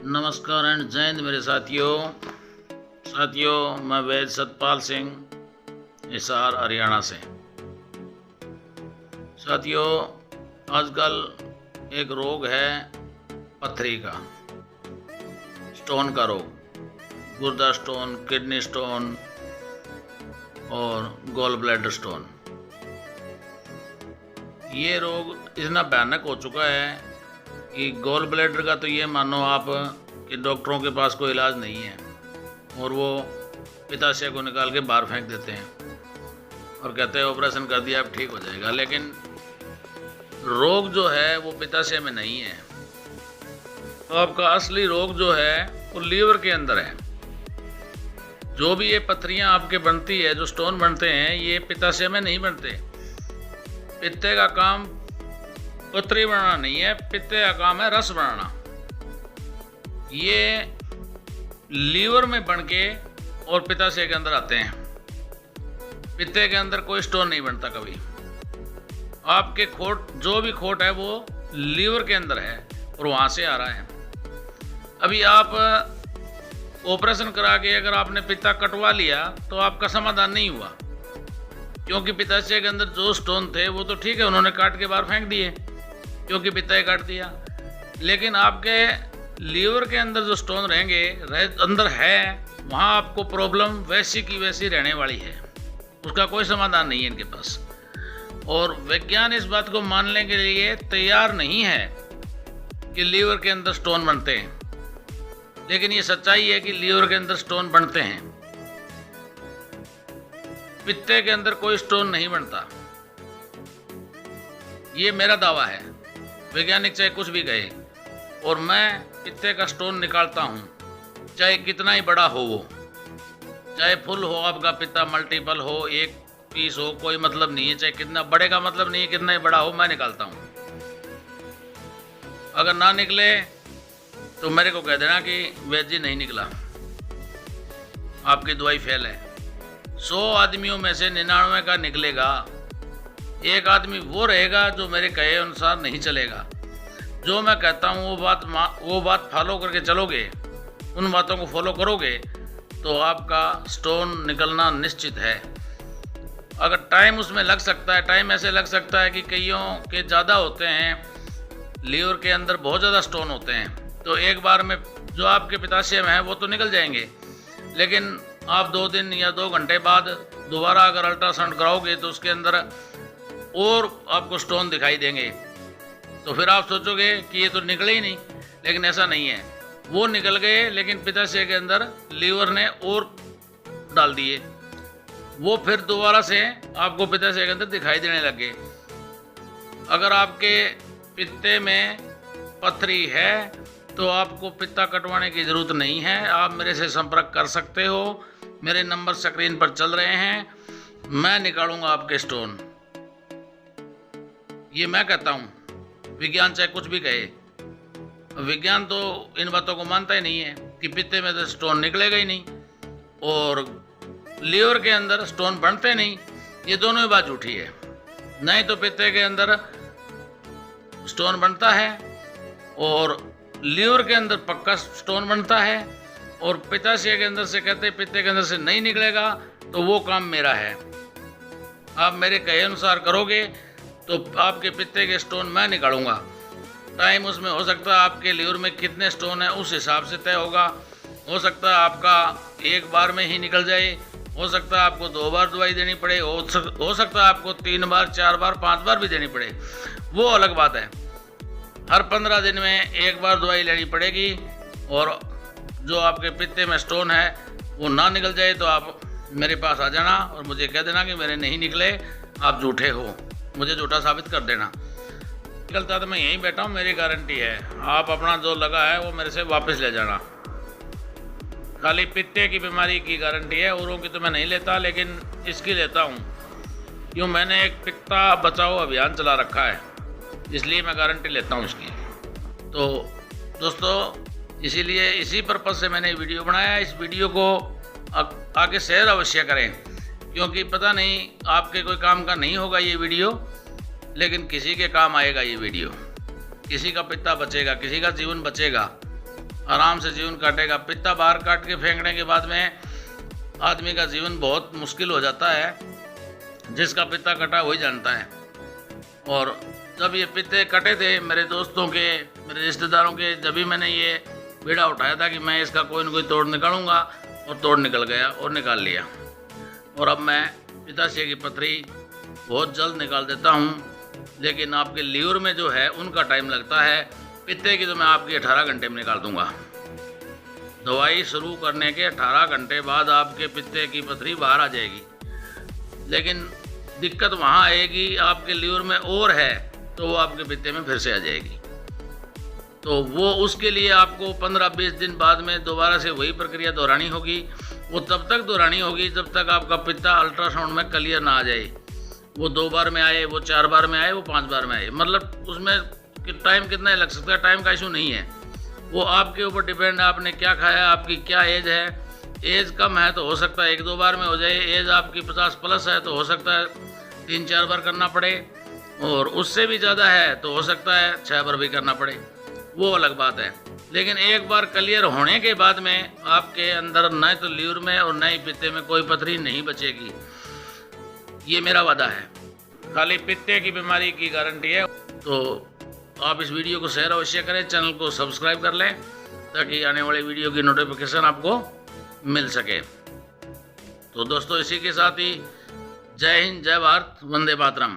नमस्कार एंड जय हिंद मेरे साथियों मैं वैद्य सतपाल सिंह हिसार हरियाणा से। साथियों, आजकल एक रोग है पथरी का, स्टोन का रोग, गुर्दा स्टोन, किडनी स्टोन और गॉल ब्लैडर स्टोन। ये रोग इतना भयानक हो चुका है कि गॉल ब्लैडर का तो ये मानो आप कि डॉक्टरों के पास कोई इलाज नहीं है और वो पित्ताशय को निकाल के बाहर फेंक देते हैं और कहते हैं ऑपरेशन कर दिया अब ठीक हो जाएगा। लेकिन रोग जो है वो पित्ताशय में नहीं है। तो आपका असली रोग जो है वो लीवर के अंदर है। जो भी ये पथरियाँ आपके बनती है, जो स्टोन बनते हैं, ये पित्ताशय में नहीं बनते। पित्ते का काम पथरी बनाना नहीं है, पित्ते का काम है रस बनाना। ये लीवर में बन के और पित्ताशय के अंदर आते हैं। पित्ते के अंदर कोई स्टोन नहीं बनता कभी। आपके खोट, जो भी खोट है वो लीवर के अंदर है और वहाँ से आ रहा है। अभी आप ऑपरेशन करा के अगर आपने पित्ता कटवा लिया तो आपका समाधान नहीं हुआ, क्योंकि पित्ताशय के अंदर जो स्टोन थे वो तो ठीक है, उन्होंने काट के बाहर फेंक दिए क्योंकि पित्ता ही काट दिया। लेकिन आपके लीवर के अंदर जो स्टोन अंदर है, वहाँ आपको प्रॉब्लम वैसी की वैसी रहने वाली है। उसका कोई समाधान नहीं है इनके पास। और विज्ञान इस बात को मानने के लिए तैयार नहीं है कि लीवर के अंदर स्टोन बनते हैं, लेकिन ये सच्चाई है कि लीवर के अंदर स्टोन बनते हैं। पित्ते के अंदर कोई स्टोन नहीं बनता, ये मेरा दावा है। वैज्ञानिक चाहे कुछ भी कहे, और मैं पित्ते का स्टोन निकालता हूँ, चाहे कितना ही बड़ा हो वो, चाहे फुल हो आपका पित्ता, मल्टीपल हो, एक पीस हो, कोई मतलब नहीं है। चाहे कितना बड़े का मतलब नहीं है, कितना ही बड़ा हो, मैं निकालता हूँ। अगर ना निकले तो मेरे को कह देना कि वैद्य जी नहीं निकला, आपकी दवाई फेल है। 100 आदमियों में से 99 का निकलेगा, एक आदमी वो रहेगा जो मेरे कहे अनुसार नहीं चलेगा। जो मैं कहता हूँ वो बात फॉलो करके चलोगे, उन बातों को फॉलो करोगे तो आपका स्टोन निकलना निश्चित है। अगर टाइम उसमें लग सकता है, टाइम ऐसे लग सकता है कि कईयों के ज़्यादा होते हैं, लीवर के अंदर बहुत ज़्यादा स्टोन होते हैं, तो एक बार में जो आपके पित्ताशय में है वो तो निकल जाएंगे। लेकिन आप 2 दिन या 2 घंटे बाद दोबारा अगर अल्ट्रासाउंड कराओगे तो उसके अंदर और आपको स्टोन दिखाई देंगे। तो फिर आप सोचोगे कि ये तो निकले ही नहीं, लेकिन ऐसा नहीं है। वो निकल गए, लेकिन पित्ताशय के अंदर लीवर ने और डाल दिए, वो फिर दोबारा से आपको पित्ताशय के अंदर दिखाई देने लगे। अगर आपके पित्ते में पथरी है तो आपको पित्ता कटवाने की ज़रूरत नहीं है। आप मेरे से संपर्क कर सकते हो, मेरे नंबर स्क्रीन पर चल रहे हैं। मैं निकालूंगा आपके स्टोन, ये मैं कहता हूँ। विज्ञान चाहे कुछ भी कहे, विज्ञान तो इन बातों को मानता ही नहीं है कि पित्ते में तो स्टोन निकलेगा ही नहीं और लीवर के अंदर स्टोन बनते नहीं। ये दोनों ही बात झूठी है। नहीं तो पित्ते के अंदर स्टोन बनता है और लीवर के अंदर पक्का स्टोन बनता है, और पित्ताशय के अंदर से कहते हैं पित्ते के अंदर से नहीं निकलेगा, तो वो काम मेरा है। आप मेरे कहे अनुसार करोगे तो आपके पित्ते के स्टोन मैं निकालूंगा। टाइम उसमें हो सकता है आपके लीवर में कितने स्टोन है उस हिसाब से तय होगा। हो सकता है आपका एक बार में ही निकल जाए, हो सकता है आपको 2 बार दवाई देनी पड़े, हो सकता है आपको 3 बार, 4 बार, 5 बार भी देनी पड़े, वो अलग बात है। हर 15 दिन में 1 बार दवाई लेनी पड़ेगी। और जो आपके पित्ते में स्टोन है वो ना निकल जाए तो आप मेरे पास आ जाना और मुझे कह देना कि मेरे नहीं निकले, आप झूठे हो, मुझे झूठा साबित कर देना। निकलता तो मैं यहीं बैठा हूँ, मेरी गारंटी है। आप अपना जो लगा है वो मेरे से वापस ले जाना। खाली पित्ते की बीमारी की गारंटी है, औरों की तो मैं नहीं लेता, लेकिन इसकी लेता हूँ। क्यों, मैंने एक पित्ता बचाओ अभियान चला रखा है, इसलिए मैं गारंटी लेता हूँ इसकी। तो दोस्तों, इसीलिए इसी पर्पज़ से मैंने वीडियो बनाया। इस वीडियो को आगे शेयर अवश्य करें, क्योंकि पता नहीं आपके कोई काम का नहीं होगा ये वीडियो, लेकिन किसी के काम आएगा ये वीडियो। किसी का पिता बचेगा, किसी का जीवन बचेगा। आराम से जीवन काटेगा। पित्ता बाहर काट के फेंकने के बाद में आदमी का जीवन बहुत मुश्किल हो जाता है। जिसका पित्ता कटा वही जानता है। और जब ये पित्ते कटे थे मेरे दोस्तों के, मेरे रिश्तेदारों के, जब भी मैंने ये बीड़ा उठाया था कि मैं इसका कोई न कोई तोड़ निकालूंगा, और तोड़ निकल गया और निकाल लिया। और अब मैं पित्ताशय की पथरी बहुत जल्द निकाल देता हूँ। लेकिन आपके लीवर में जो है उनका टाइम लगता है। पित्ते की तो मैं आपकी 18 घंटे में निकाल दूंगा। दवाई शुरू करने के 18 घंटे बाद आपके पित्ते की पथरी बाहर आ जाएगी। लेकिन दिक्कत वहाँ आएगी आपके लीवर में और है तो वो आपके पित्ते में फिर से आ जाएगी। तो वो उसके लिए आपको 15-20 दिन बाद में दोबारा से वही प्रक्रिया दोहरानी होगी। वो तब तक दोहरानी होगी जब तक आपका पित्ता अल्ट्रासाउंड में क्लियर ना आ जाए। वो 2 बार में आए, वो 4 बार में आए, वो 5 बार में आए, मतलब उसमें टाइम कितना लग सकता है, टाइम का इशू नहीं है। वो आपके ऊपर डिपेंड है, आपने क्या खाया, आपकी क्या एज है। एज कम है तो हो सकता है 1-2 बार में हो जाए। एज आपकी 50+ है तो हो सकता है 3-4 बार करना पड़े, और उससे भी ज़्यादा है तो हो सकता है 6 बार भी करना पड़े, वो अलग बात है। लेकिन एक बार क्लियर होने के बाद में आपके अंदर न तो लीवर में और न ही पित्ते में कोई पथरी नहीं बचेगी। ये मेरा वादा है। खाली पित्ते की बीमारी की गारंटी है। तो आप इस वीडियो को शेयर अवश्य करें, चैनल को सब्सक्राइब कर लें ताकि आने वाली वीडियो की नोटिफिकेशन आपको मिल सके। तो दोस्तों, इसी के साथ ही जय हिंद, जय भारत, वंदे मातरम।